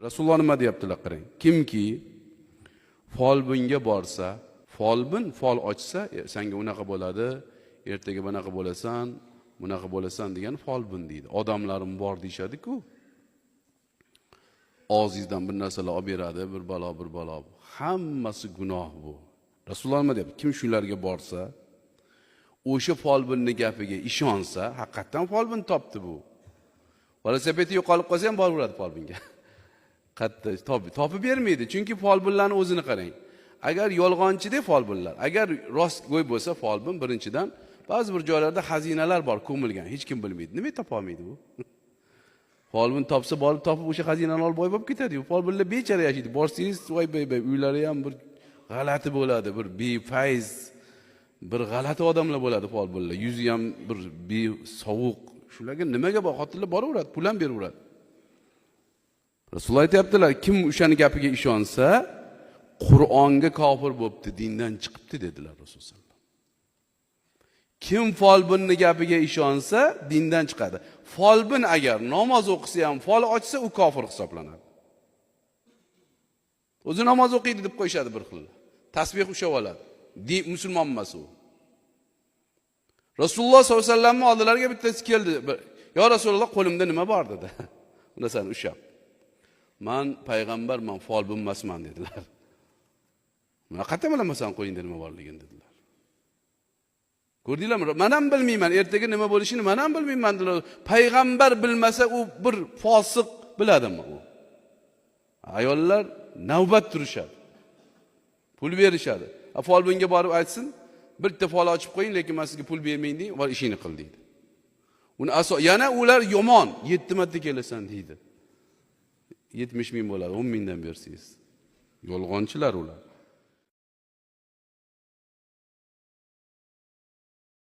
Rasululloh nima deyaptilar qarang. Kimki folbinga borsa, folbin fol ochsa, senga unaqa bo'ladi, ertaga bunaqa bo'lasan, bunaqa bo'lasan degan folbin deydi. Odamlarim bor deyshadi-ku. Og'zingizdan bir narsalar olib beradi, bir balo. Hammasi gunoh bu. Rasululloh nima deyapti? Kim shularga borsa, o'sha folbinning gapiga ishonsa, haqiqatan folbin topdi bu. Velosipedi yo'qolib qolsa ham boraveradi folbinga. Qatta topib bermaydi. Chunki folbinlarning o'zini qarang. Agar yolg'onchidek folbinlar, agar rostgo'y bo'lsa folbin birinchidan ba'zi bir joylarda xazinalar bor, ko'milgan, hech kim bilmaydi. Nima topa olmaydi bu? Folbin topsa borib topib o'sha xazinani olib boy bo'lib ketadi. Folbinlar bechara yashaydi. Borsangiz voy uylari ham bir g'alati bo'ladi, bir befayz, bir g'alati odamlar bo'ladi folbinlar. Yuzi ham bir sovuq. Shularga nimaga bor? Xotinlar boraveradi, pul ham beraveradi. Rasululloh aytibdilar, kim o'shaning gapiga ishonsa, Qur'onga kofir bo'libdi, dindan chiqibdi dedilar Rasululloh. Kim folbinning gapiga ishonsa, dindan chiqadi. Folbin agar namoz o'qisa ham, fol ochsa, u kofir hisoblanadi. O'zi namoz o'qiydi deb qo'yishadi bir xil. Tasbih ushab oladi. Musulmon emas u. Rasululloh sollallohu alayhi vasallamning oldilariga bittasi keldi. "Yo Rasululloh, qo'limda nima bor?" dedi. Unda sen ushab. "Man payg'ambarman, folbin emasman" dedilar. "Men qat'iy bilmasan qo'yingda nima borligini" dedilar. Ko'rdinglarmi? Men ham bilmayman, ertaga nima bo'lishini men ham bilmayman dedilar. Payg'ambar bilmasa u bir fosiq biladimi u? Ayollar navbat turishadi. Pul berishadi. Folbinga borib aytsin, bitta fol ochib qo'ying, lekin men sizga pul bermayman deng, va ishingni qil deydi. Uni yana ular yomon, 7 marta kelasan deydi. 70 ming bo'ladi, 10 mingdan bersangiz. Yolg'onchilar ular.